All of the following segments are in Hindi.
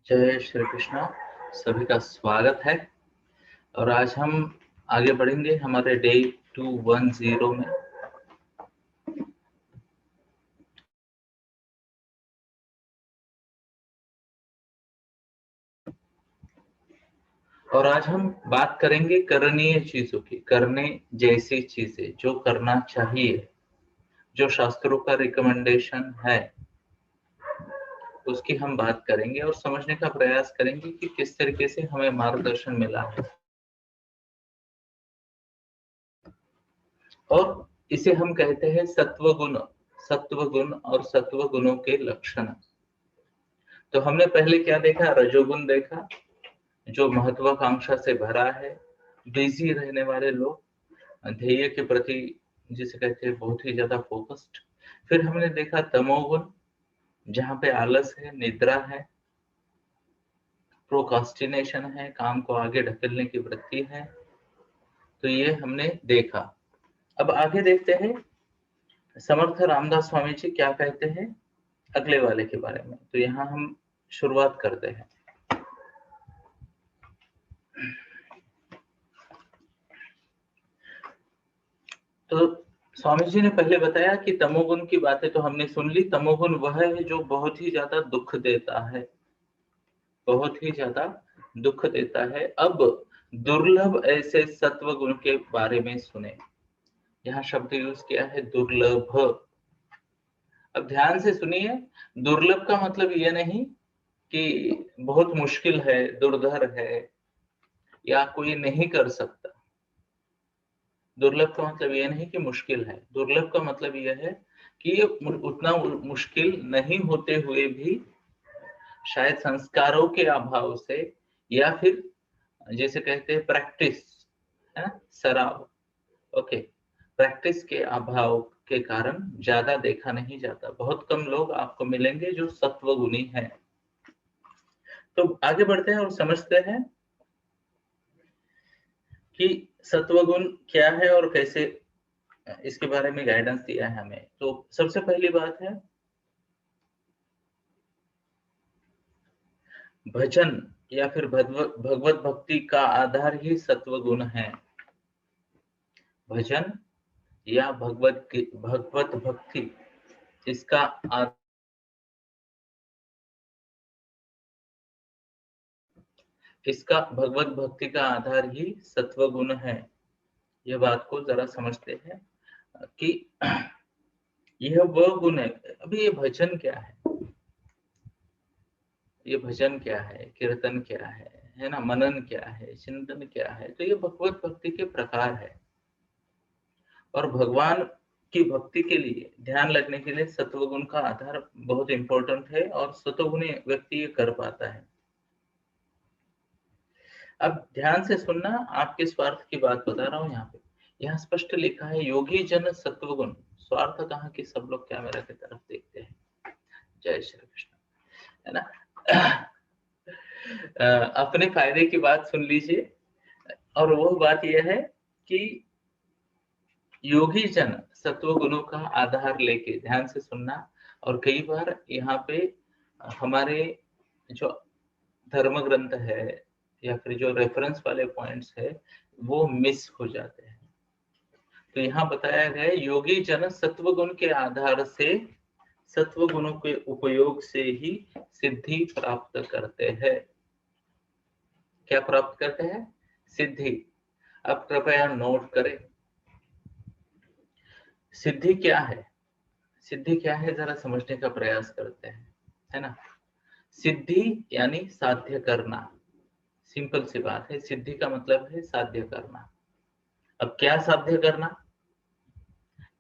जय श्री कृष्णा। सभी का स्वागत है और आज हम आगे बढ़ेंगे हमारे डे 210 में। और आज हम बात करेंगे करणीय चीजों की, करने जैसी चीजें, जो करना चाहिए, जो शास्त्रों का रिकमेंडेशन है, उसकी हम बात करेंगे और समझने का प्रयास करेंगे कि किस तरीके से हमें मार्गदर्शन मिला है। और इसे हम कहते हैं सत्व गुण, सत्व गुण और सत्व गुणों के लक्षण। तो हमने पहले क्या देखा? रजोगुण देखा, जो महत्वाकांक्षा से भरा है, बिजी रहने वाले लोग, ध्येय के प्रति जिसे कहते हैं बहुत ही ज्यादा फोकस्ड। फिर हमने देखा तमोगुण, जहां पे आलस है, निद्रा है, प्रोकास्टिनेशन है, काम को आगे ढकेलने की वृत्ति है। तो ये हमने देखा। अब आगे देखते हैं समर्थ रामदास स्वामी जी क्या कहते हैं अगले वाले के बारे में। तो यहाँ हम शुरुआत करते हैं। तो स्वामी जी ने पहले बताया कि तमोगुण की बातें तो हमने सुन ली। तमोगुण वह है जो बहुत ही ज्यादा दुख देता है, बहुत ही ज्यादा दुख देता है। अब दुर्लभ ऐसे सत्व गुण के बारे में सुने। यहाँ शब्द यूज किया है दुर्लभ। अब ध्यान से सुनिए, दुर्लभ का मतलब यह नहीं कि बहुत मुश्किल है, दुर्धर है या कोई नहीं कर सकता। दुर्लभ का मतलब यह नहीं कि मुश्किल है। दुर्लभ का मतलब यह है कि ये उतना मुश्किल नहीं होते हुए भी शायद संस्कारों के अभाव से, या फिर जैसे कहते हैं प्रैक्टिस है, सराव, ओके, प्रैक्टिस के अभाव के कारण ज्यादा देखा नहीं जाता। बहुत कम लोग आपको मिलेंगे जो सत्वगुणी हैं। तो आगे बढ़ते हैं और समझते हैं कि सत्वगुण क्या है और कैसे इसके बारे में गाइडेंस दिया है हमें। तो सबसे पहली बात है भजन या फिर भगवत भक्ति का आधार ही सत्वगुण है। भजन या भगवत भक्ति, इसका इसका भगवत भक्ति का आधार ही सत्वगुण है। यह बात को जरा समझते हैं कि यह वह गुण है। अभी ये भजन क्या है, ये भजन क्या है, कीर्तन क्या है ना, मनन क्या है, चिंतन क्या है। तो ये भगवत भक्ति के प्रकार है। और भगवान की भक्ति के लिए, ध्यान लगने के लिए सत्वगुण का आधार बहुत इंपॉर्टेंट है और सत्वगुणी व्यक्ति ये कर पाता है। अब ध्यान से सुनना, आपके स्वार्थ की बात बता रहा हूं। यहाँ पे यहाँ स्पष्ट लिखा है योगी जन सत्वगुण। स्वार्थ कहाँ की सब लोग कैमरा की तरफ देखते हैं। जय श्री कृष्ण, है ना। अपने फायदे की बात सुन लीजिए। और वो बात यह है कि योगी जन सत्व गुणों का आधार लेके, ध्यान से सुनना। और कई बार यहाँ पे हमारे जो धर्म ग्रंथ है या फिर जो रेफरेंस वाले पॉइंट्स है वो मिस हो जाते हैं। तो यहाँ बताया गया योगी जन सत्व गुण के आधार से, सत्व गुणों के उपयोग से ही सिद्धि प्राप्त करते हैं। क्या प्राप्त करते हैं? सिद्धि। अब कृपया नोट करें, सिद्धि क्या है? सिद्धि क्या है जरा समझने का प्रयास करते हैं, है ना। सिद्धि यानी साध्य करना। सिंपल सी बात है, सिद्धि का मतलब है साध्य करना। अब क्या साध्य करना,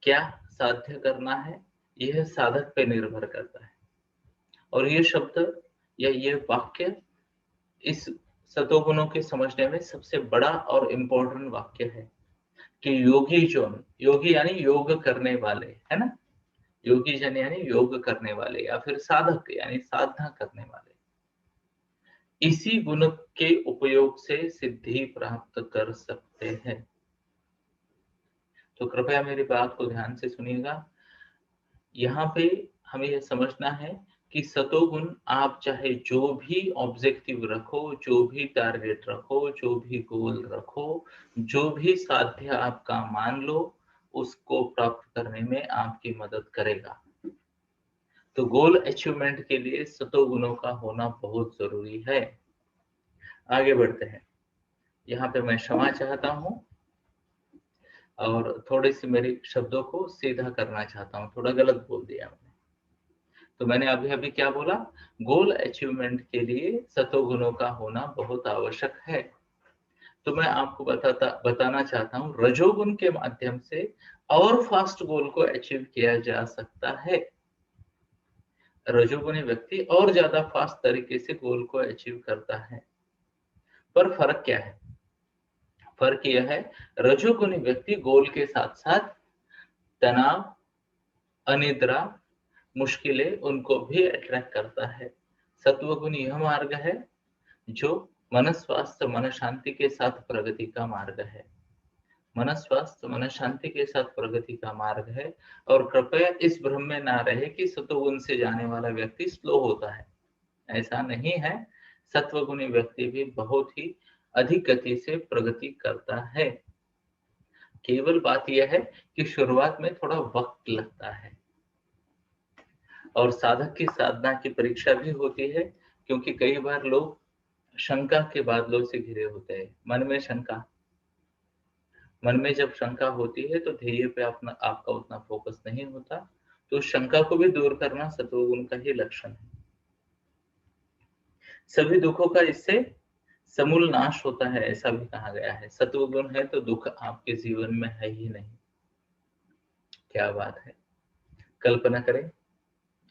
क्या साध्य करना है, यह साधक पे निर्भर करता है। और ये शब्द या ये वाक्य इस सतोगुणों के समझने में सबसे बड़ा और इम्पोर्टेंट वाक्य है कि योगी जन, योगी यानी योग करने वाले, है ना। योगी जन यानी योग करने वाले या फिर साधक यानी साधना करने वाले, इसी गुण के उपयोग से सिद्धि प्राप्त कर सकते हैं। तो कृपया मेरी बात को ध्यान से सुनिएगा। यहाँ पे हमें यह समझना है कि सतोगुण आप चाहे जो भी ऑब्जेक्टिव रखो, जो भी टारगेट रखो, जो भी गोल रखो, जो भी साध्य आपका मान लो, उसको प्राप्त करने में आपकी मदद करेगा। तो गोल अचीवमेंट के लिए सतोगुणों का होना बहुत जरूरी है। आगे बढ़ते हैं। यहाँ पे मैं क्षमा चाहता हूँ और थोड़ी सी मेरी शब्दों को सीधा करना चाहता हूँ, थोड़ा गलत बोल दिया मैंने। तो मैंने अभी अभी क्या बोला? गोल अचीवमेंट के लिए सतोगुणों का होना बहुत आवश्यक है। तो मैं आपको बताना चाहता हूँ, रजोगुण के माध्यम से और फास्ट गोल को अचीव किया जा सकता है। रजोगुणी व्यक्ति और ज्यादा फास्ट तरीके से गोल को अचीव करता है। पर फर्क क्या है? फर्क यह है, रजोगुणी व्यक्ति गोल के साथ साथ तनाव, अनिद्रा, मुश्किलें उनको भी अट्रैक्ट करता है। सत्वगुण यह मार्ग है जो मन स्वास्थ्य, मन शांति के साथ प्रगति का मार्ग है। मन स्वास्थ्य, मन शांति के साथ प्रगति का मार्ग है। और कृपया इस भ्रम में ना रहे कि सत्वगुण से जाने वाला व्यक्ति स्लो होता है। ऐसा नहीं है। सत्वगुणी व्यक्ति भी बहुत ही अधिक गति से प्रगति करता है। केवल बात यह है कि शुरुआत में थोड़ा वक्त लगता है और साधक की साधना की परीक्षा भी होती है, क्योंकि कई बार लोग शंका के बादलों से घिरे होते हैं। मन में जब शंका होती है तो ध्येय पे आपका उतना फोकस नहीं होता। तो शंका को भी दूर करना सत्वगुण का ही लक्षण है। सभी दुखों का इससे समूल नाश होता है, ऐसा भी कहा गया है। सत्वगुण है तो दुख आपके जीवन में है ही नहीं। क्या बात है! कल्पना करें,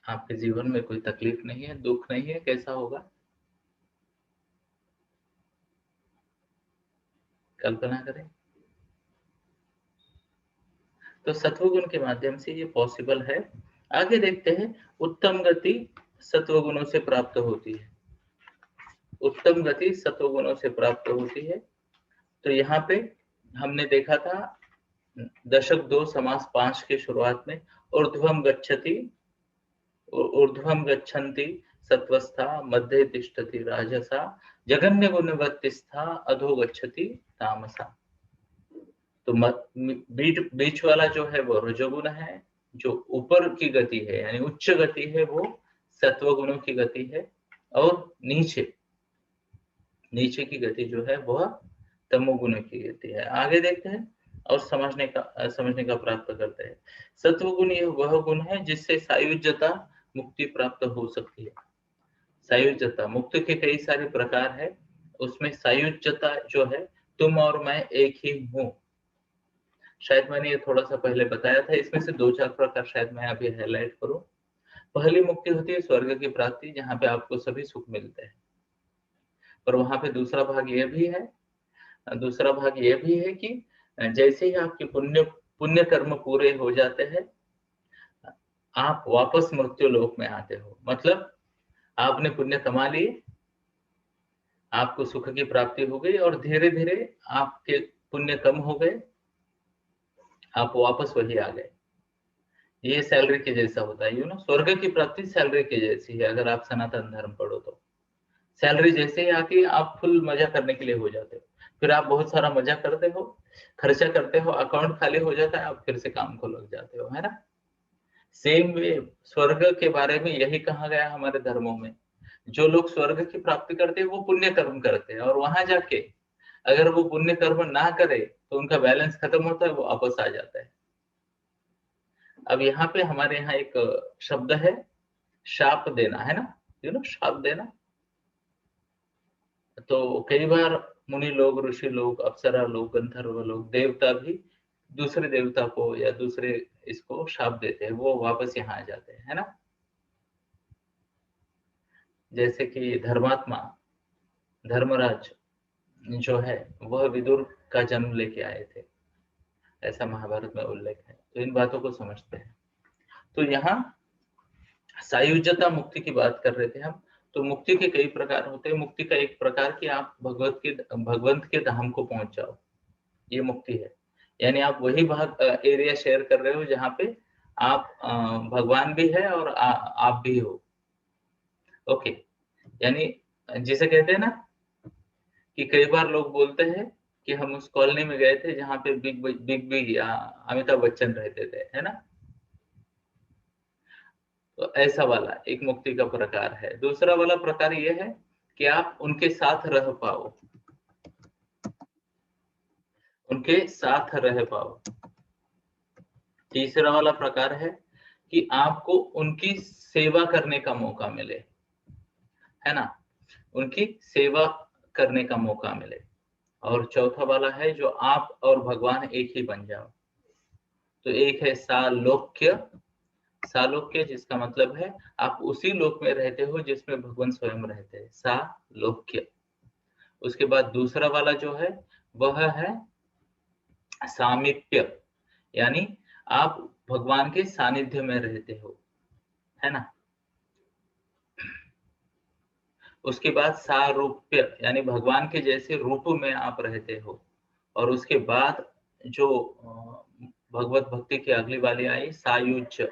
आपके जीवन में कोई तकलीफ नहीं है, दुख नहीं है, कैसा होगा? कल्पना करें। तो सत्वगुण के माध्यम से ये पॉसिबल है। आगे देखते हैं, उत्तम गति सत्वगुणों से प्राप्त होती है। उत्तम गति सत्वगुणों से प्राप्त होती है। तो यहाँ पे हमने देखा था दशक 2 समास 5 के शुरुआत में, ऊर्ध्वम गच्छन्ति सत्वस्था, मध्ये तिष्ठति राजसा, जगन्य गुणवत्तिस्था, अधो गच्छति तामसा। तो बीच वाला जो है वो रजोगुण है, जो ऊपर की गति है यानी उच्च गति है वो सत्वगुणों की गति है, और नीचे की गति जो है वह तमोगुणों की गति है। आगे देखते हैं और समझने का प्राप्त करते हैं। सत्वगुण यह वह गुण है जिससे सायुज्यता मुक्ति प्राप्त हो सकती है। सायुज्यता मुक्ति के कई सारे प्रकार है, उसमें सायुज्यता जो है, तुम और मैं एक ही हूँ। शायद मैंने ये थोड़ा सा पहले बताया था। इसमें से 2-4 प्रकार शायद मैं अभी हाईलाइट करूं। पहली मुक्ति होती है स्वर्ग की प्राप्ति, जहां पे आपको सभी सुख मिलते हैं। पर वहां पे दूसरा भाग ये भी है कि जैसे ही आपके पुण्य कर्म पूरे हो जाते हैं, आप वापस मृत्यु लोक में आते हो। मतलब आपने पुण्य कमा लिए, आपको सुख की प्राप्ति हो गई, और धीरे धीरे आपके पुण्य कम हो गए, आप वापस वही आ गए। ये सैलरी के जैसा होता है। स्वर्ग की प्राप्ति सैलरी के जैसी है। अगर आप सनातन धर्म पढ़ो तो सैलरी जैसे ही आती है, आप फुल मजा करने के लिए हो जाते हो। फिर आप बहुत सारा मजा करते हो, खर्चा करते हो, अकाउंट खाली हो जाता है, आप फिर से काम को लग जाते हो, है ना? सेम वे स्वर्ग के बारे में यही कहा गया हमारे धर्मों में। जो लोग स्वर्ग की प्राप्ति करते हैं वो पुण्य कर्म करते हैं, और वहां जाके अगर वो पुण्य कर्म ना करे तो उनका बैलेंस खत्म होता है, वो वापस आ जाता है। अब यहाँ पे हमारे यहाँ एक शब्द है, शाप देना, है ना? शाप देना। तो कई बार मुनि लोग, ऋषि लोग, अप्सरा लोग, गंधर्व लोग, देवता भी दूसरे देवता को या दूसरे इसको शाप देते हैं, वो वापस यहाँ आ जाते हैं, है ना? जैसे कि धर्मात्मा धर्मराज जो है वह विदुर का जन्म लेके आए थे, ऐसा महाभारत में उल्लेख है। तो इन बातों को समझते हैं। तो यहाँ सायुज्यता मुक्ति की बात कर रहे थे हम। तो मुक्ति के कई प्रकार होते हैं। मुक्ति का एक प्रकार कि आप भगवंत के धाम को पहुंच जाओ, ये मुक्ति है। यानी आप वही भाग एरिया शेयर कर रहे हो जहाँ पे आप भगवान भी है और आप भी हो। ओके, यानी जिसे कहते हैं ना कि कई बार लोग बोलते हैं कि हम उस कॉलोनी में गए थे जहाँ पे बिग बी या अमिताभ बच्चन रहते थे, है ना? तो ऐसा वाला एक मुक्ति का प्रकार है। दूसरा वाला प्रकार ये है कि आप उनके साथ रह पाओ, उनके साथ रह पाओ। तीसरा वाला प्रकार है कि आपको उनकी सेवा करने का मौका मिले, है ना? उनकी सेवा करने का मौका मिले। और चौथा वाला है जो आप और भगवान एक ही बन जाओ। तो एक है सालोक्य, सालोक्य जिसका मतलब है आप उसी लोक में रहते हो जिसमें भगवान स्वयं रहते हैं, सालोक्य। उसके बाद दूसरा वाला जो है वह है सामीप्य, यानी आप भगवान के सानिध्य में रहते हो, है ना? उसके बाद सारूप्य, यानी भगवान के जैसे रूप में आप रहते हो। और उसके बाद जो भगवत भक्ति की अगली वाली आई सायुज्य,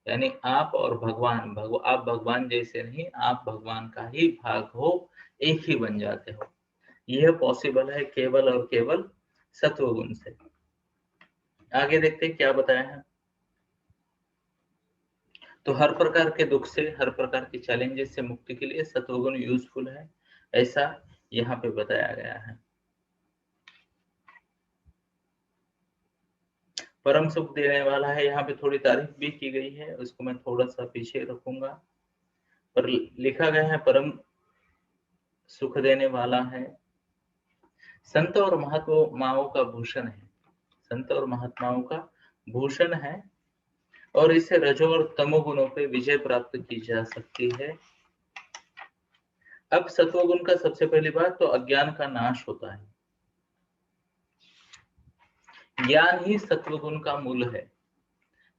यानी आप और भगवान आप भगवान जैसे नहीं, आप भगवान का ही भाग हो, एक ही बन जाते हो। यह पॉसिबल है केवल और केवल सत्वगुण से। आगे देखते हैं क्या बताया है। तो हर प्रकार के दुख से, हर प्रकार के चैलेंजेस से मुक्ति के लिए सत्वगुण यूजफुल है, ऐसा यहाँ पे बताया गया है। परम सुख देने वाला है, यहाँ पे थोड़ी तारीफ भी की गई है, उसको मैं थोड़ा सा पीछे रखूंगा। पर लिखा गया है परम सुख देने वाला है, संत और महात्माओं का भूषण है, संत और महात्माओं का भूषण है, और इससे रजो और तमो गुणों पे विजय प्राप्त की जा सकती है। अब सत्वगुण का सबसे पहली बात तो अज्ञान का नाश होता है। ज्ञान ही सत्वगुण का मूल है,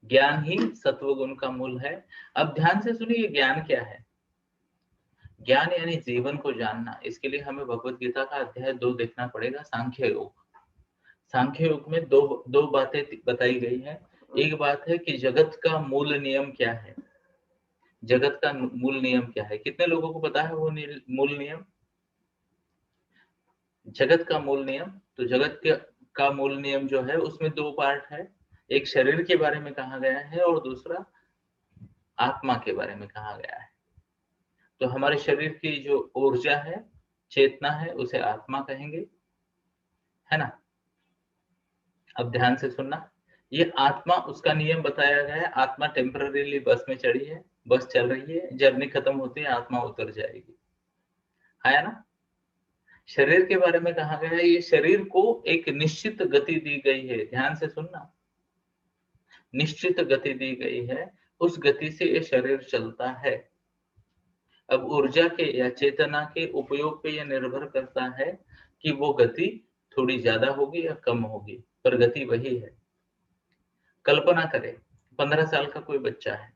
ज्ञान ही सत्वगुण का मूल है। अब ध्यान से सुनिए, ज्ञान क्या है? ज्ञान यानी जीवन को जानना। इसके लिए हमें भगवत गीता का अध्याय 2 देखना पड़ेगा, सांख्य योग। सांख्य योग में दो बातें बताई गई है। एक बात है कि जगत का मूल नियम क्या है, जगत का मूल नियम क्या है? कितने लोगों को पता है वो मूल नियम? जगत का मूल नियम, तो जगत का मूल नियम जो है उसमें 2 पार्ट है। एक शरीर के बारे में कहा गया है और दूसरा आत्मा के बारे में कहा गया है। तो हमारे शरीर की जो ऊर्जा है, चेतना है, उसे आत्मा कहेंगे, है ना? अब ध्यान से सुनना, ये आत्मा, उसका नियम बताया गया है। आत्मा टेम्पररीली बस में चढ़ी है, बस चल रही है, जर्नी खत्म होती है, आत्मा उतर जाएगी, है ना? शरीर के बारे में कहा गया है, ये शरीर को एक निश्चित गति दी गई है। ध्यान से सुनना, निश्चित गति दी गई है, उस गति से ये शरीर चलता है। अब ऊर्जा के या चेतना के उपयोग पे यह निर्भर करता है कि वो गति थोड़ी ज्यादा होगी या कम होगी, पर गति वही है। कल्पना करें 15 साल का कोई बच्चा है,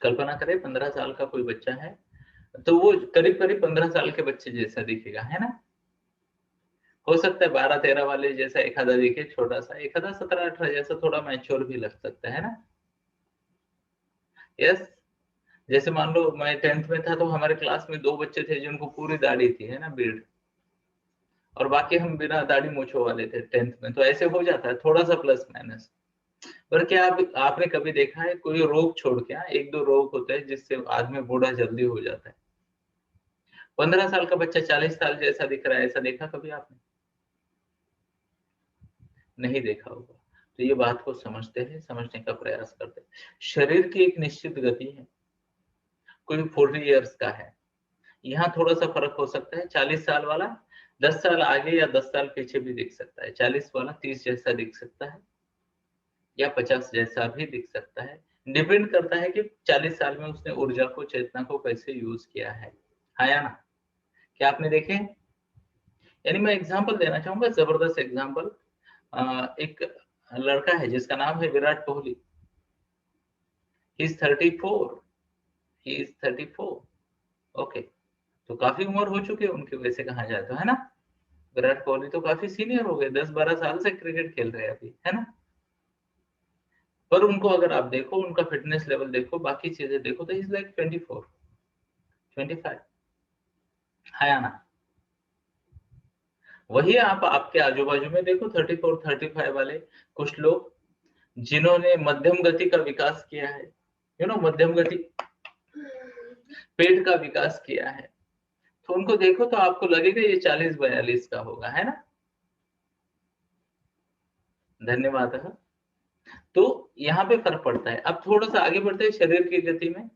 कल्पना करें 15 साल का कोई बच्चा है, तो वो करीब करीब 15 साल के बच्चे जैसा दिखेगा, है ना? हो सकता है 12-13 वाले जैसा एक आधा दिखे, छोटा सा, एक आधा 17-18 जैसा थोड़ा मैच्योर भी लग सकता है ना? यस। जैसे मान लो मैं 10th में था तो हमारे क्लास में 2 बच्चे थे जिनको पूरी दाढ़ी थी, है ना, बीर्ड, और बाकी हम बिना दाढ़ी मूंछों वाले थे 10th में। तो ऐसे हो जाता है थोड़ा सा प्लस माइनस। पर क्या आपने कभी देखा है कोई रोग छोड़ के? 1-2 रोग होते हैं जिससे आदमी बूढ़ा जल्दी हो जाता है। 15 साल का बच्चा 40 साल जैसा दिख रहा है, ऐसा देखा कभी आपने? नहीं देखा होगा। तो ये बात को समझते हैं, समझने का प्रयास करते हैं। शरीर की एक निश्चित गति है, कोई 40 इयर्स का है, यहाँ थोड़ा सा फर्क हो सकता है। 40 साल वाला 10 साल आगे या 10 साल पीछे भी दिख सकता है, 40 वाला 30 जैसा दिख सकता है, या 50 जैसा भी दिख सकता है। डिपेंड करता है कि 40 साल में उसने ऊर्जा को, चेतना को कैसे यूज किया है या ना? क्या आपने देखे? यानी मैं एग्जांपल देना चाहूंगा, जबरदस्त एग्जांपल। एक लड़का है जिसका नाम है Virat Kohli. He is 34, he is 34। Okay, तो काफी उम्र हो चुकी है उनकी, वैसे कहा जाए तो, है ना? विराट कोहली तो काफी सीनियर हो गए, 10-12 साल से क्रिकेट खेल रहे हैं अभी, है ना? पर उनको अगर आप देखो, उनका फिटनेस लेवल देखो, बाकी चीजें देखो, तो इज लाइक 24, 25, है ना। वही आप आपके आजू बाजू में देखो 34, 35 वाले कुछ लोग जिन्होंने मध्यम गति का विकास किया है, मध्यम गति पेट का विकास किया है, तो उनको देखो तो आपको लगेगा ये 40-42 का होगा, है ना। धन्यवाद। तो यहाँ पे फर्क पड़ता है। अब थोड़ा सा आगे बढ़ते हैं शरीर की गति में।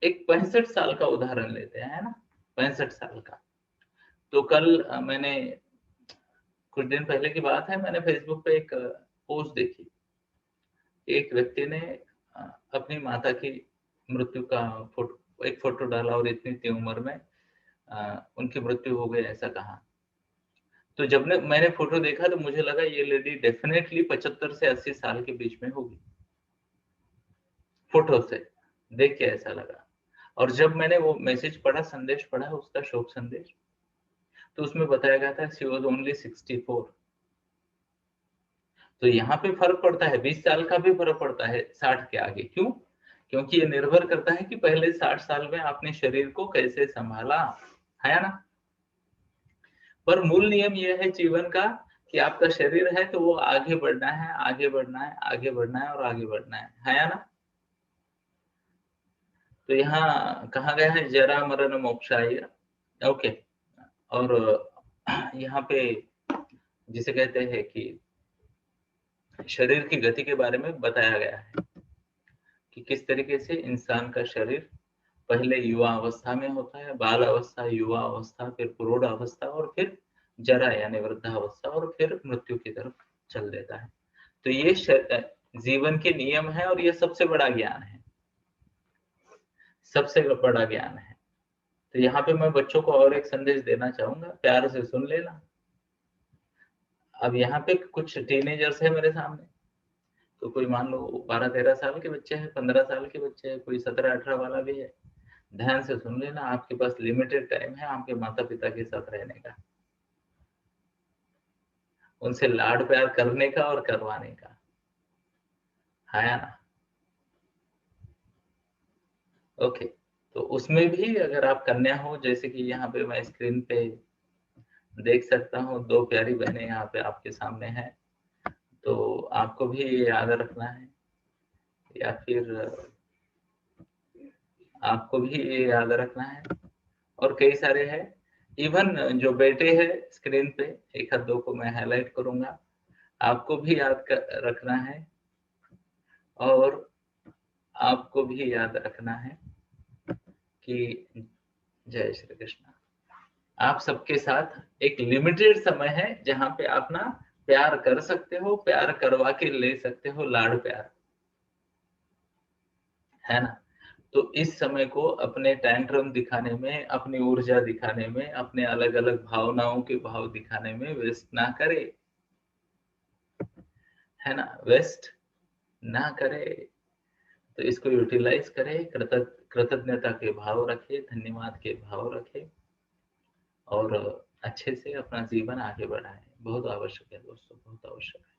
एक 65 साल का उदाहरण लेते हैं, है ना, 65 साल का। तो कल मैंने, कुछ दिन पहले की बात है, मैंने फेसबुक पे एक पोस्ट देखी। एक व्यक्ति ने अपनी माता की मृत्यु का एक फोटो डाला और इतनी उम्र में उनकी मृत्यु हो गई, ऐसा कहा। तो जब मैंने फोटो देखा तो मुझे लगा ये लेडी डेफिनेटली 75 से 80 साल के बीच में होगी, फोटो से देख के ऐसा लगा। और जब मैंने वो मैसेज पढ़ा, संदेश पढ़ा, उसका शोक संदेश, तो उसमें बताया गया था शी वाज ओनली 64। तो यहाँ पे फर्क पड़ता है, 20 साल का भी फर्क पड़ता है 60 के आगे। क्यों? क्योंकि ये निर्भर करता है कि पहले 60 साल में आपने शरीर को कैसे संभाला, है ना। पर मूल नियम यह है जीवन का कि आपका शरीर है तो वो आगे बढ़ना है, आगे बढ़ना है, आगे बढ़ना है और आगे बढ़ना है ना। तो यहाँ कहा गया है जरा मरण मोक्षाय। ओके। और यहाँ पे जिसे कहते हैं कि शरीर की गति के बारे में बताया गया है कि किस तरीके से इंसान का शरीर पहले युवा अवस्था में होता है, बाल अवस्था, युवा अवस्था, फिर प्रौढ़ अवस्था और फिर जरा यानी वृद्धावस्था और फिर मृत्यु की तरफ चल देता है। तो ये जीवन के नियम है और ये सबसे बड़ा ज्ञान है, सबसे बड़ा ज्ञान है। तो यहाँ पे मैं बच्चों को और एक संदेश देना चाहूंगा, प्यार से सुन लेना। अब यहाँ पे कुछ टीनेजर्स है मेरे सामने, तो कोई मान लो 12-13 साल के बच्चे हैं, 15 साल के बच्चे हैं, कोई 17-18 वाला भी है। ध्यान से सुन लेना, आपके पास लिमिटेड टाइम है आपके माता पिता के साथ रहने का, उनसे लाड प्यार करने का और करवाने का, है ना। ओके। तो उसमें भी अगर आप कन्या हो, जैसे कि यहाँ पे मैं स्क्रीन पे देख सकता हूँ, दो प्यारी बहनें यहाँ पे आपके सामने हैं, तो आपको भी ये याद रखना है, या फिर आपको भी ये याद रखना है। और कई सारे हैं, इवन जो बेटे हैं स्क्रीन पे, एक आध दो को मैं हाईलाइट करूंगा, आपको भी याद रखना है। और आपको भी याद रखना है कि जय श्री कृष्ण, आप सबके साथ एक लिमिटेड समय है जहां पे आप ना प्यार कर सकते हो, प्यार करवा के ले सकते हो, लाड प्यार, है ना। तो इस समय को अपने टैंट्रम दिखाने में, अपनी ऊर्जा दिखाने में, अपने अलग अलग भावनाओं के भाव दिखाने में वेस्ट ना करे, है ना, वेस्ट ना करे। तो इसको यूटिलाइज करे, कृतज्ञता के भाव रखे, धन्यवाद के भाव रखे और अच्छे से अपना जीवन आगे बढ़ाए। बहुत आवश्यक है दोस्तों, बहुत आवश्यक है।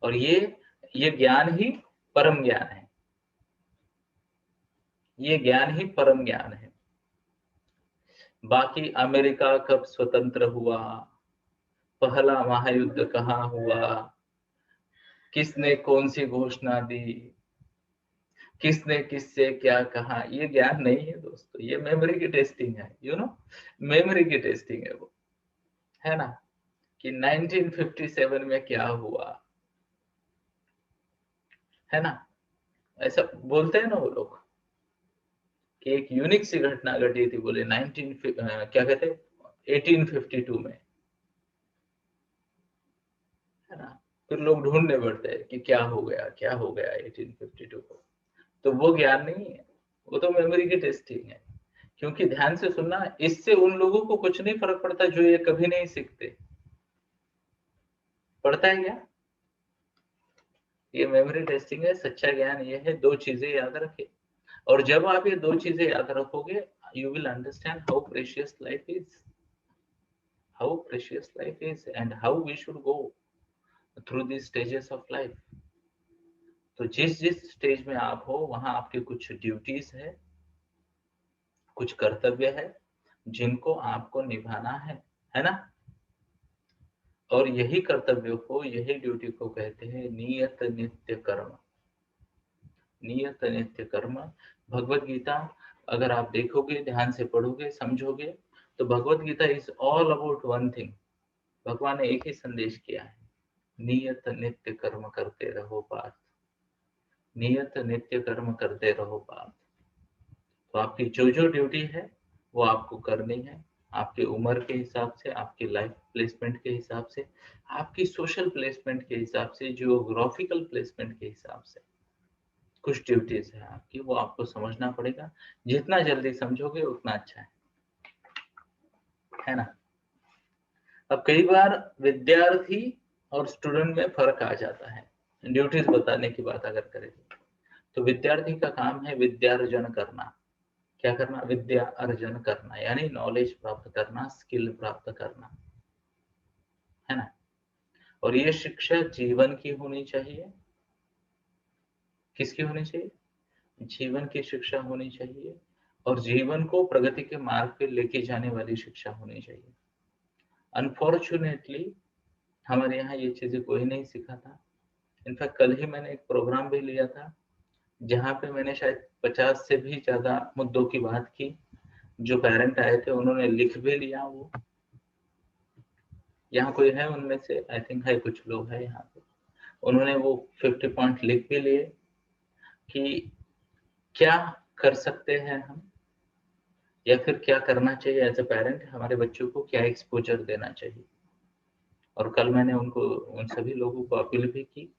और ये ज्ञान ही परम ज्ञान है, ये ज्ञान ही परम ज्ञान है। बाकी अमेरिका कब स्वतंत्र हुआ, पहला महायुद्ध कहाँ हुआ, किसने कौन सी घोषणा दी, किसने किससे क्या कहा, ये ज्ञान नहीं है दोस्तों, ये मेमोरी की टेस्टिंग है, मेमोरी की टेस्टिंग है वो, है ना। कि 1957 में क्या हुआ, है ना। ऐसा बोलते हैं ना वो लोग कि एक यूनिक सी घटना घटी थी, बोले 19 क्या कहते 1852 में, है ना। फिर लोग ढूंढने पड़ते हैं कि क्या हो गया, क्या हो गया 1852 को। तो वो ज्ञान नहीं है, वो तो मेमोरी की टेस्टिंग है। क्योंकि ध्यान से सुनना, इससे उन लोगों को कुछ नहीं फर्क पड़ता जो ये कभी नहीं सीखते। पड़ता है क्या? ये मेमोरी टेस्टिंग है। सच्चा ज्ञान ये है, दो चीजें याद रखे। और जब आप ये दो चीजें याद रखोगे, you will understand how precious life is, how precious life is and how we should go through these stages of life, तो जिस जिस स्टेज में आप हो वहां आपकी कुछ ड्यूटीज है, कुछ कर्तव्य है जिनको आपको निभाना है ना। और यही कर्तव्य को, यही ड्यूटी को कहते हैं नियत नित्य कर्म। नियत नित्य कर्म। भगवत गीता अगर आप देखोगे, ध्यान से पढ़ोगे, समझोगे, तो Bhagavad Gita is all about one thing. भगवान ने एक ही संदेश किया है, नियत नित्य कर्म करते रहो पार्थ। नियत नित्य कर्म करते रहो पार्थ। तो आपकी जो जो ड्यूटी है वो आपको करनी है, आपकी उम्र के हिसाब से, आपकी लाइफ प्लेसमेंट के हिसाब से, आपकी सोशल प्लेसमेंट के हिसाब से, जियोग्राफिकल प्लेसमेंट के हिसाब से कुछ ड्यूटीज है आपकी, वो आपको समझना पड़ेगा। जितना जल्दी समझोगे उतना अच्छा है ना। अब कई बार विद्यार्थी और स्टूडेंट में फर्क आ जाता है। ड्यूटीज बताने की बात अगर करें तो विद्यार्थी का काम है विद्यार्जन करना। क्या करना? विद्या अर्जन करना, यानी नॉलेज प्राप्त करना, स्किल प्राप्त करना, है ना। और ये शिक्षा जीवन की होनी चाहिए। किसकी होनी चाहिए? जीवन की शिक्षा होनी चाहिए, और जीवन को प्रगति के मार्ग पे लेके जाने वाली शिक्षा होनी चाहिए। अनफॉर्चुनेटली हमारे यहाँ ये चीजें कोई नहीं सीखा था। इनफैक्ट कल ही मैंने एक प्रोग्राम भी लिया था जहाँ पे मैंने शायद 50 से भी ज्यादा मुद्दों की बात की। जो पेरेंट आए थे उन्होंने लिख भी लिया। वो यहाँ कोई है उनमें से? आई थिंक है, कुछ लोग हैं यहाँ पे। उन्होंने वो 50 पॉइंट लिख भी लिए कि क्या कर सकते हैं हम, या फिर क्या करना चाहिए एज अ पेरेंट, हमारे बच्चों को क्या एक्सपोजर देना चाहिए। और कल मैंने उनको, उन सभी लोगों को अपील भी की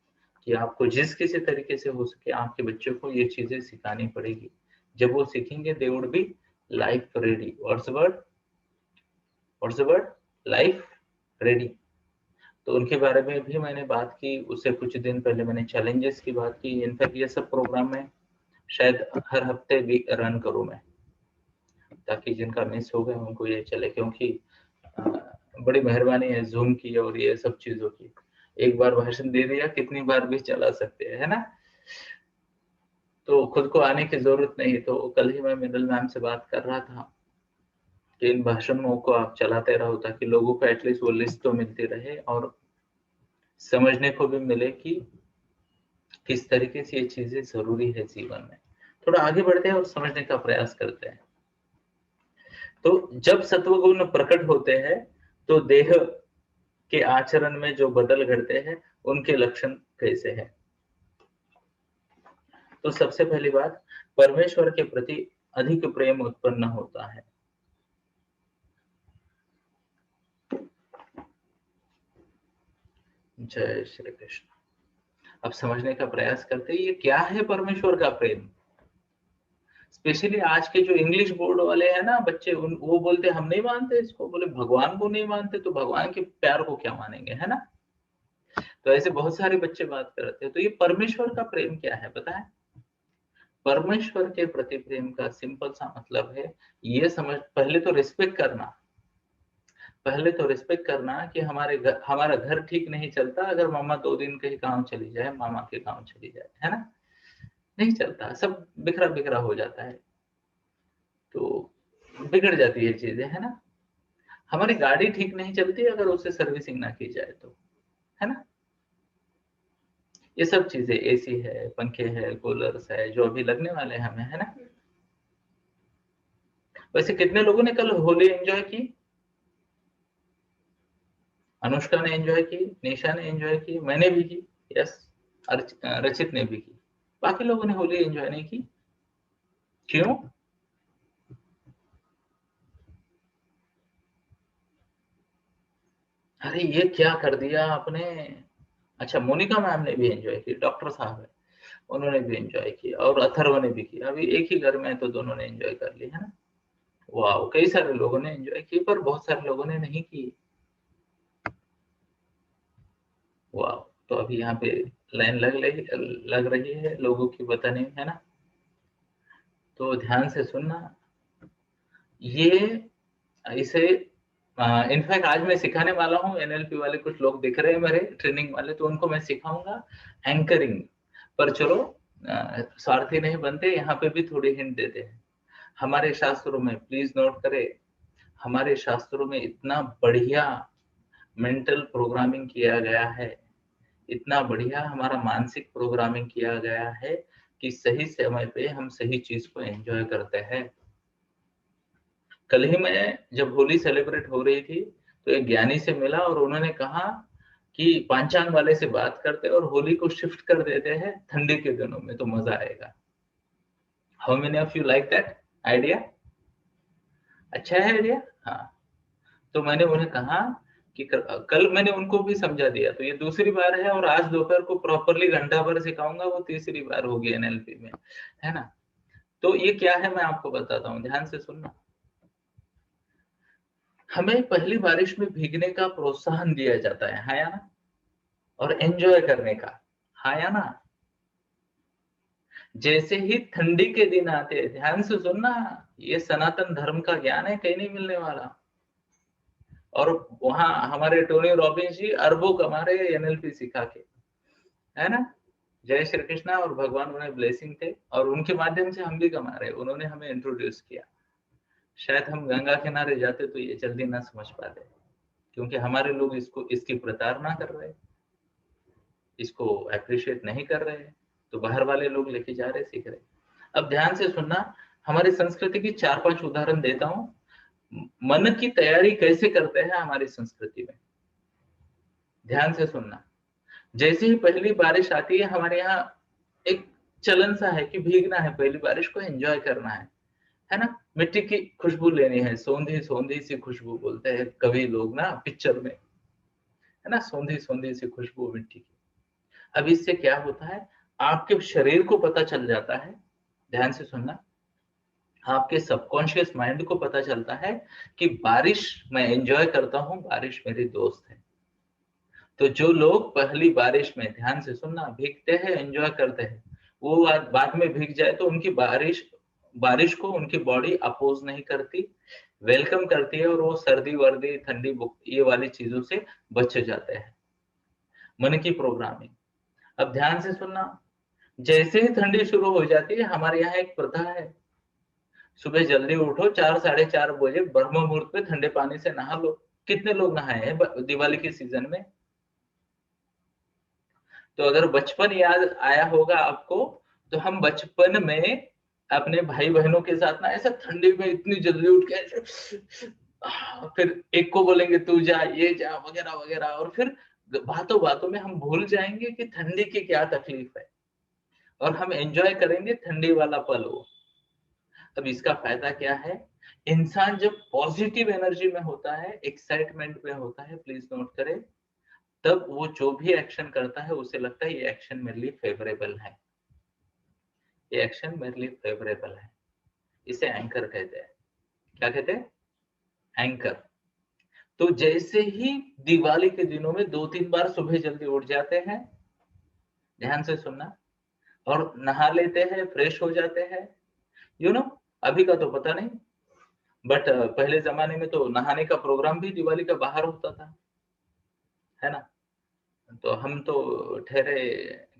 कि आपको जिस किसी तरीके से हो सके आपके बच्चों को ये चीजें सिखानी पड़ेगी। जब वो सीखेंगे they would be life ready. What's the word? What's the word? Life ready. तो उनके बारे में भी मैंने बात की। उससे कुछ दिन पहले मैंने चैलेंजेस की बात की। इनफैक्ट ये सब प्रोग्राम में शायद हर हफ्ते भी रन करूं मैं, ताकि जिनका मिस हो गया उनको ये चले। क्योंकि बड़ी मेहरबानी है जूम की और ये सब चीजों की। एक बार भाषण दे दिया, कितनी बार भी चला सकते हैं, है ना। तो खुद को आने की जरूरत नहीं। तो कल ही मैं मिनल मैम से बात कर रहा था कि इन भाषणों को आप चलाते रहो ताकि लोगों को एटलीस्ट वो लिस्ट तो मिलती रहे और समझने को भी मिले कि किस तरीके से ये चीजें जरूरी है जीवन में। थोड़ा आगे बढ़ते हैं और समझने का प्रयास करते हैं। तो जब सत्वगुण प्रकट होते हैं तो देह के आचरण में जो बदल घटते हैं उनके लक्षण कैसे हैं? तो सबसे पहली बात, परमेश्वर के प्रति अधिक प्रेम उत्पन्न होता है। जय श्री कृष्ण। अब समझने का प्रयास करते हैं ये क्या है परमेश्वर का प्रेम। स्पेशली आज के जो इंग्लिश बोर्ड वाले हैं ना बच्चे, वो बोलते हम नहीं मानते इसको। बोले भगवान को नहीं मानते तो भगवान के प्यार को क्या मानेंगे, है ना। तो ऐसे बहुत सारे बच्चे बात करते हैं। तो ये परमेश्वर का प्रेम क्या है पता है? परमेश्वर के प्रति प्रेम का सिंपल सा मतलब है, ये समझ, पहले तो रिस्पेक्ट करना। पहले तो रिस्पेक्ट करना कि हमारा घर ठीक नहीं चलता अगर मम्मा 2 दिन कहीं गाँव चली जाए, मामा के गाँव चली जाए, है ना। नहीं चलता, सब बिखरा बिखरा हो जाता है, तो बिगड़ जाती है चीजें, है ना। हमारी गाड़ी ठीक नहीं चलती अगर उसे सर्विसिंग ना की जाए तो, है ना। ये सब चीजें, एसी है, पंखे है, कूलर्स है, जो अभी लगने वाले हैं हमें, है ना। वैसे कितने लोगों ने कल होली एंजॉय की? अनुष्का ने एंजॉय की, निशा ने एंजॉय की, मैंने भी की, यस, रचित ने भी की। बाकी लोगों ने होली एंजॉय नहीं की, क्यों? अरे ये क्या कर दिया आपने। अच्छा, मोनिका मैम ने भी एंजॉय की, डॉक्टर साहब है, उन्होंने भी एंजॉय की, और अथर्व ने भी की। अभी एक ही घर में है तो दोनों ने एंजॉय कर ली, है ना। वाह, कई सारे लोगों ने एंजॉय की, पर बहुत सारे लोगों ने नहीं की। वाह। तो अभी यहाँ पे लाइन लग रही है लोगों की बताने में, है ना। तो ध्यान से सुनना। ये इसे इनफैक्ट आज मैं सिखाने वाला हूँ। एनएलपी वाले कुछ लोग दिख रहे हैं मेरे ट्रेनिंग वाले, तो उनको मैं सिखाऊंगा एंकरिंग। पर चलो स्वार्थी नहीं बनते, यहाँ पे भी थोड़ी हिंट देते हैं। हमारे शास्त्रों में, प्लीज नोट करें, हमारे शास्त्रों में इतना बढ़िया मेंटल प्रोग्रामिंग किया गया है, इतना बढ़िया हमारा मानसिक प्रोग्रामिंग किया गया है कि सही समय पे हम सही चीज को एंजॉय करते हैं। कल ही मैं जब होली सेलिब्रेट हो रही थी तो एक ज्ञानी से मिला और उन्होंने कहा कि पांचांग वाले से बात करते और होली को शिफ्ट कर देते हैं ठंडी के दिनों में तो मजा आएगा। How many of you like that idea? अच्छा है आइडिया। हाँ, तो मैंने उन्हें कहा कि कल मैंने उनको भी समझा दिया, तो ये दूसरी बार है और आज दोपहर को प्रॉपरली घंटा भर सिखाऊंगा, वो तीसरी बार होगी एनएलपी में, है ना। तो ये क्या है मैं आपको बताता हूँ, ध्यान से सुनना। हमें पहली बारिश में भीगने का प्रोत्साहन दिया जाता है, हाँ या ना, और एंजॉय करने का, हाँ या ना। जैसे ही ठंडी के दिन आते हैं, ध्यान से सुनना, ये सनातन धर्म का ज्ञान है, कहीं नहीं मिलने वाला। और वहां हमारे टोनी रॉबिन्स जी अरबों कमा रहे हैं एनएलपी सिखा के, है ना। जय श्री कृष्णा, और भगवान उन्हें ब्लेसिंग थे और उनके माध्यम से हम भी कमा रहे हैं, उन्होंने हमें इंट्रोड्यूस किया। शायद हम गंगा किनारे जाते तो ये जल्दी ना समझ पाते, क्योंकि हमारे लोग इसको, इसकी प्रताड़ना कर रहे, इसको अप्रिशिएट नहीं कर रहे, तो बाहर वाले लोग लेके जा रहे, सीख रहे। अब ध्यान से सुनना, हमारी संस्कृति की 4-5 उदाहरण देता हूं, मन की तैयारी कैसे करते हैं हमारी संस्कृति में। ध्यान से सुनना, जैसे ही पहली बारिश आती है हमारे यहाँ एक चलन सा है कि भीगना है, पहली बारिश को एंजॉय करना है ना। मिट्टी की खुशबू लेनी है, सौंधी सौंधी सी खुशबू बोलते हैं कवि लोग ना पिक्चर में, है ना, सौंधी सौंधी सी खुशबू मिट्टी की। अब इससे क्या होता है, आपके शरीर को पता चल जाता है, ध्यान से सुनना, आपके सबकॉन्शियस माइंड को पता चलता है कि बारिश मैं एंजॉय करता हूं, बारिश मेरी दोस्त है। तो जो लोग पहली बारिश में, ध्यान से सुनना, भीगते हैं, एंजॉय करते हैं, वो बाद में भीग जाए तो उनकी बारिश को उनकी बॉडी अपोज नहीं करती, वेलकम करती है, और वो सर्दी वर्दी ठंडी ये वाली चीजों से बच जाते हैं। मन की प्रोग्रामिंग। अब ध्यान से सुनना, जैसे ही ठंडी शुरू हो जाती है, हमारे यहाँ एक प्रथा है, सुबह जल्दी उठो, 4-4:30 बजे ब्रह्म मुहूर्त पे ठंडे पानी से नहा लो। कितने लोग नहाए हैं दिवाली के सीजन में? तो अगर बचपन याद आया होगा आपको, तो हम बचपन में अपने भाई बहनों के साथ ना ऐसा ठंडी में इतनी जल्दी उठ के ऐसे, फिर एक को बोलेंगे तू जा, ये जा, वगैरह वगैरह, और फिर बातों बातों में हम भूल जाएंगे कि ठंडी की क्या तकलीफ है, और हम एंजॉय करेंगे ठंडी वाला पल वो। अब इसका फायदा क्या है, इंसान जब पॉजिटिव एनर्जी में होता है, एक्साइटमेंट में होता है, प्लीज नोट करें, तब वो जो भी एक्शन करता है उसे लगता है ये एक्शन मेरे लिए फेवरेबल है, ये एक्शन मेरे लिए फेवरेबल है। इसे एंकर कहते हैं। क्या कहते हैं? एंकर। तो जैसे ही दिवाली के दिनों में 2-3 बार सुबह जल्दी उठ जाते हैं, ध्यान से सुनना, और नहा लेते हैं, फ्रेश हो जाते हैं, यू नो, अभी का तो पता नहीं, बट पहले जमाने में तो नहाने का प्रोग्राम भी दिवाली का बाहर होता था, है ना। तो हम तो ठहरे,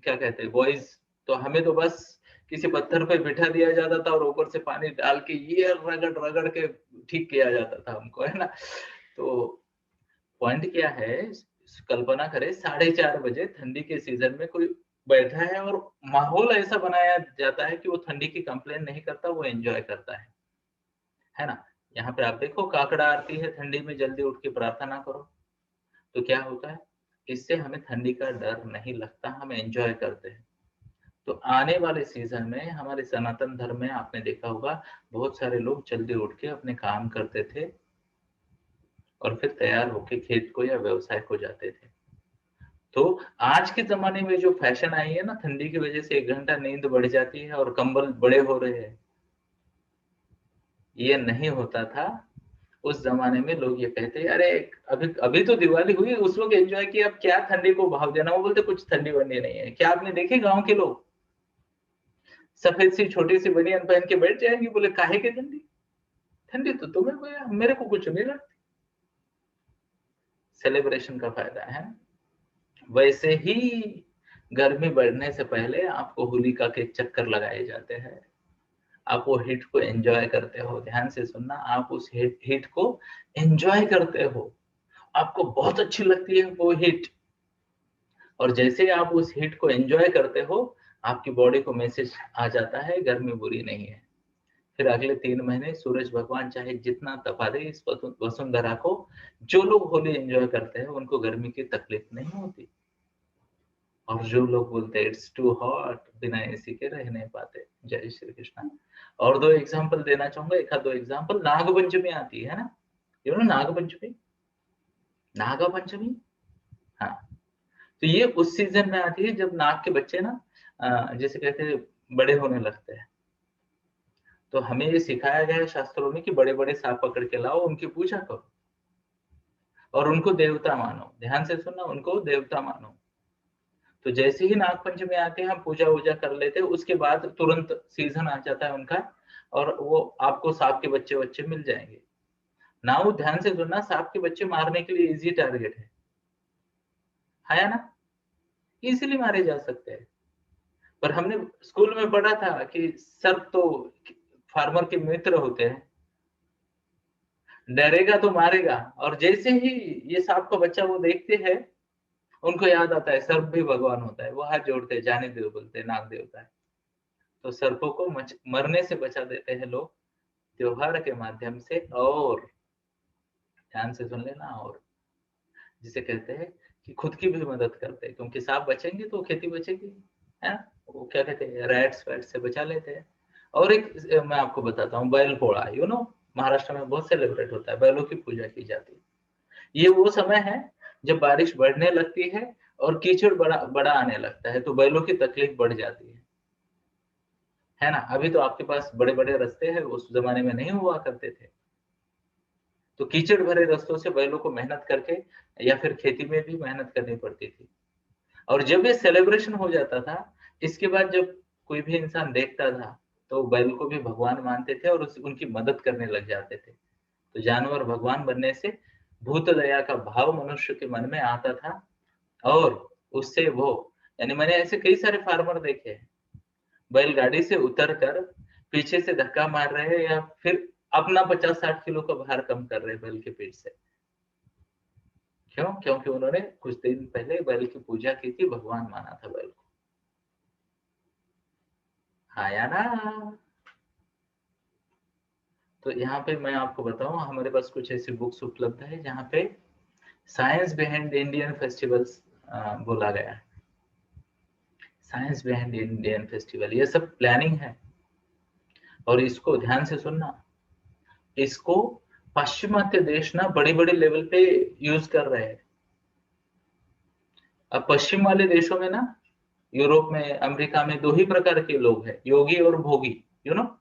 क्या कहते हैं, बॉयज, तो हमें तो बस किसी पत्थर पे बिठा दिया जाता था और ऊपर से पानी डाल के ये रगड़ रगड़ के ठीक किया जाता था हमको, है ना। तो पॉइंट क्या है, कल्पना करें 4:30 बजे ठंडी के सीजन में कोई बैठा है और माहौल ऐसा बनाया जाता है कि वो ठंडी की कंप्लेन नहीं करता, वो एंजॉय करता है ना। यहाँ पे आप देखो, काकड़ा आरती है, ठंडी में जल्दी उठ के प्रार्थना करो, तो क्या होता है, इससे हमें ठंडी का डर नहीं लगता, हम एंजॉय करते हैं। तो आने वाले सीजन में हमारे सनातन धर्म में आपने देखा होगा, बहुत सारे लोग जल्दी उठ के अपने काम करते थे और फिर तैयार होके खेत को या व्यवसाय को जाते थे। तो आज के जमाने में जो फैशन आई है ना, ठंडी की वजह से 1 घंटा नींद बढ़ जाती है और कंबल बड़े हो रहे हैं, ये नहीं होता था। उस जमाने में लोग ये कहते हैं, अरे अभी अभी तो दिवाली हुई, उस वक्त एंजॉय किया, अब क्या ठंडी को भाव देना। वो बोलते कुछ ठंडी वंडी नहीं है। क्या आपने देखे गांव के लोग सफेद सी छोटी सी बनियान पहन के बैठ जाएंगे, बोले काहे के ठंडी, ठंडी तो तुम्हें को, मेरे को कुछ नहीं लगती। सेलिब्रेशन का फायदा है। वैसे ही गर्मी बढ़ने से पहले आपको होलिका के चक्कर लगाए जाते हैं, आप वो हीट को एंजॉय करते हो। ध्यान से सुनना, आप उस हीट को एंजॉय करते हो, आपको बहुत अच्छी लगती है वो हीट। और जैसे ही आप उस हीट को एंजॉय करते हो, आपकी बॉडी को मैसेज आ जाता है गर्मी बुरी नहीं है। फिर अगले 3 महीने सूरज भगवान चाहे जितना तपा दे इस वसुंधरा को, जो लोग होली एंजॉय करते हैं उनको गर्मी की तकलीफ नहीं होती। और जो लोग बोलते हैं इट्स टू हॉट, बिना एसी के रह नहीं पाते। जय श्री कृष्णा। और 2 एग्जांपल देना चाहूंगा, एक आध 2 एग्जांपल। नागपंचमी आती है ना, यू नो नागपंचमी, नागपंचमी, हाँ। तो ये उस सीजन में आती है जब नाग के बच्चे ना जैसे कहते हैं बड़े होने लगते हैं। तो हमें ये सिखाया गया है शास्त्रों में कि बड़े बड़े सांप पकड़ के लाओ, उनकी पूजा करो और उनको देवता मानो। ध्यान से सुनना, उनको देवता मानो। तो जैसे ही नाग पंचमी आके हम पूजा वूजा कर लेते हैं, उसके बाद तुरंत सीजन आ जाता है उनका, और वो आपको सांप के बच्चे बच्चे मिल जाएंगे। नाउ ध्यान से सुनना, सांप के बच्चे मारने के लिए इजी टारगेट है ना, इजीली मारे जा सकते हैं। पर हमने स्कूल में पढ़ा था कि सर्प तो फार्मर के मित्र होते हैं, डरेगा तो मारेगा। और जैसे ही ये सांप का बच्चा वो देखते हैं, उनको याद आता है सर्प भी भगवान होता है, वो हाथ जोड़ते हैं, जाने देव बोलते हैं, नाग देवता है। तो सर्पों को मरने से बचा देते हैं लोग त्योहार के माध्यम से। और ध्यान से सुन लेना, और जिसे कहते हैं कि खुद की भी मदद करते हैं, क्योंकि सांप बचेंगे तो खेती बचेगी, है ना। वो क्या कहते हैं, रैट्स वैट्स से बचा लेते हैं। और एक मैं आपको बताता हूँ, बैल पोड़ा, यू नो, महाराष्ट्र में बहुत सेलिब्रेट होता है, बैलों की पूजा की जाती है। ये वो समय है जब बारिश बढ़ने लगती है और कीचड़ बड़ा बड़ा आने लगता है, तो बैलों की तकलीफ बढ़ जाती है ना। अभी तो आपके पास बड़े बड़े रास्ते हैं, उस जमाने में नहीं हुआ करते थे। तो कीचड़ भरे रास्तों से बैलों को मेहनत करके या फिर खेती में भी मेहनत करनी पड़ती थी। और जब ये सेलिब्रेशन हो जाता था, इसके बाद जब कोई भी इंसान देखता था तो बैल को भी भगवान मानते थे और उनकी मदद करने लग जाते थे। तो जानवर भगवान बनने से भूत दया का भाव मनुष्य के मन में आता था, और उससे वो, यानी मैंने ऐसे कई सारे फार्मर देखे हैं, बैलगाड़ी से उतर कर पीछे से धक्का मार रहे हैं या फिर अपना 50-60 किलो का भार कम कर रहे हैं बैल के पीठ से। क्यों? क्योंकि उन्होंने कुछ दिन पहले बैल की पूजा की थी, भगवान माना था बैल को। आया ना। तो यहाँ पे मैं आपको बताऊं, हमारे पास कुछ ऐसी बुक्स उपलब्ध है जहाँ पे साइंस बिहाइंड इंडियन फेस्टिवल्स बोला गया है। साइंस बिहाइंड इंडियन फेस्टिवल, ये सब प्लानिंग है। और इसको ध्यान से सुनना, इसको पाश्चिमात्य देश ना बड़े बड़े लेवल पे यूज कर रहे हैं। अब पश्चिम वाले देशों में ना, यूरोप में, अमेरिका में 2 ही प्रकार के लोग हैं, योगी और भोगी, यू नो।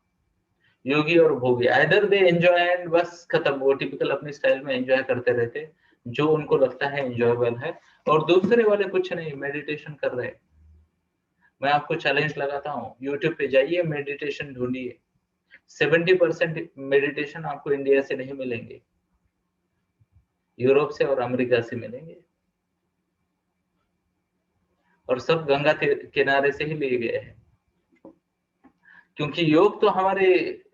योगी और भोगी, आइदर दे एंजॉय एंड बस खत्म, वो टिपिकल अपनी स्टाइल में एंजॉय करते रहते जो उनको लगता है एंजॉयबल है। और दूसरे वाले कुछ नहीं, मेडिटेशन कर रहे। मैं आपको चैलेंज लगाता हूँ, यूट्यूब पे जाइए, मेडिटेशन ढूंढिए। 70% मेडिटेशन आपको इंडिया से नहीं मिलेंगे, यूरोप से और अमेरिका से मिलेंगे। और सब गंगा के किनारे से ही लिए गए हैं, क्योंकि योग तो हमारे,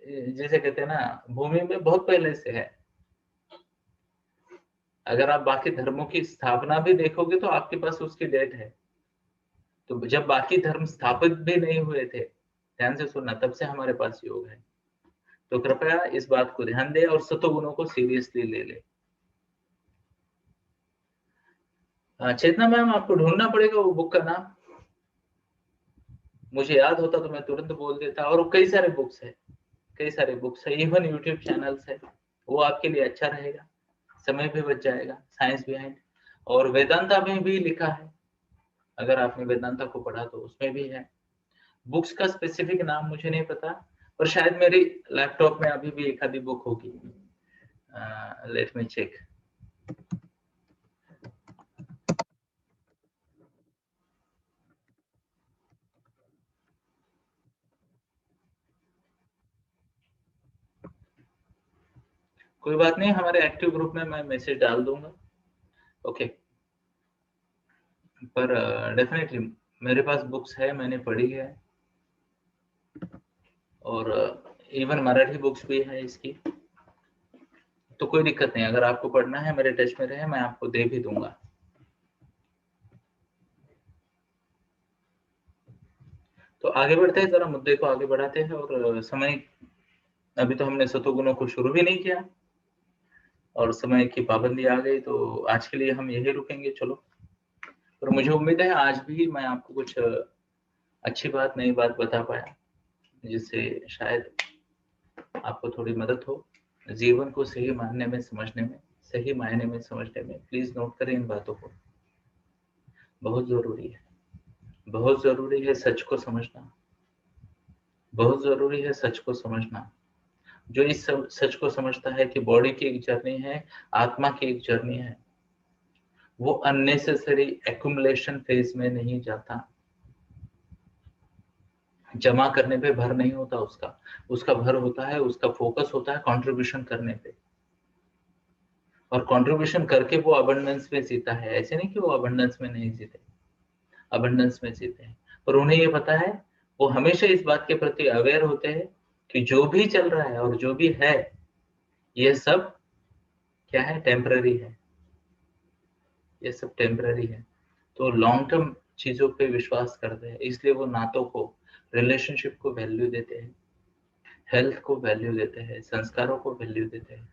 जैसे कहते हैं ना, भूमि में बहुत पहले से है। अगर आप बाकी धर्मों की स्थापना भी देखोगे तो आपके पास उसकी डेट है। तो जब बाकी धर्म स्थापित भी नहीं हुए थे, ध्यान से सुनना, तब से हमारे पास योग है। तो कृपया इस बात को ध्यान दे और सतोगुणों को सीरियसली ले ले। चेतना मैम, आपको ढूंढना पड़ेगा वो बुक का नाम, मुझे याद होता तो मैं तुरंत बोल देता। और कई सारे बुक्स है, कई सारे बुक्स है, इवन यूट्यूब चैनल्स है, वो आपके लिए अच्छा रहेगा, समय भी बच जाएगा। साइंस बिहाइंड, और वेदांता में भी लिखा है, अगर आपने वेदांता को पढ़ा तो उसमें भी है। बुक्स का स्पेसिफिक नाम मुझे नहीं पता, पर शायद मेरी लैपटॉप में अभी भी एक आधी बुक होगी। Let me check. कोई बात नहीं, हमारे एक्टिव ग्रुप में मैं मैसेज डाल दूंगा, ओके। पर डेफिनेटली मेरे पास बुक्स है, मैंने पढ़ी है, और इवन मराठी बुक्स भी है इसकी, तो कोई दिक्कत नहीं। अगर आपको पढ़ना है, मेरे टच में रहे, मैं आपको दे भी दूंगा। तो आगे बढ़ते हैं, जरा मुद्दे को आगे बढ़ाते हैं। और समय, अभी तो हमने सतोगुणों को शुरू भी नहीं किया और समय की पाबंदी आ गई, तो आज के लिए हम यही रुकेंगे। चलो, और मुझे उम्मीद है आज भी मैं आपको कुछ अच्छी बात, नई बात बता पाया, जिससे शायद आपको थोड़ी मदद हो जीवन को सही मानने में, समझने में, सही मायने में समझने में। प्लीज नोट करें इन बातों को, बहुत जरूरी है। बहुत जरूरी है सच को समझना, बहुत जरूरी है सच को समझना। जो इस सच को समझता है कि बॉडी की एक जर्नी है, आत्मा की एक जर्नी है, वो अननेसेसरी एक्युमुलेशन फेज में नहीं जाता। जमा करने पे भर नहीं होता उसका, उसका भर होता है, उसका फोकस होता है कंट्रीब्यूशन करने पे। और कंट्रीब्यूशन करके वो अबंडेंस में जीता है। ऐसे नहीं कि वो अबंडेंस में नहीं जीते, अबंडेंस में जीते हैं। पर उन्हें ये पता है, वो हमेशा इस बात के प्रति अवेयर होते हैं कि जो भी चल रहा है और जो भी है, ये सब क्या है, टेम्पररी है, ये सब टेम्पररी है। तो लॉन्ग टर्म चीजों पे विश्वास करते हैं, इसलिए वो नातों को, रिलेशनशिप को वैल्यू देते हैं, हेल्थ को वैल्यू देते हैं, संस्कारों को वैल्यू देते हैं,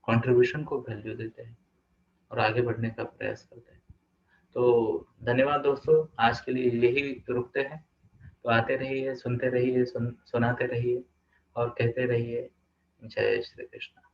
कंट्रीब्यूशन को वैल्यू देते हैं, और आगे बढ़ने का प्रयास करते हैं। तो धन्यवाद दोस्तों, आज के लिए यही रुकते हैं। तो आते रहिए, सुनते रहिए, सुनाते रहिए और कहते रहिए, जय श्री कृष्ण।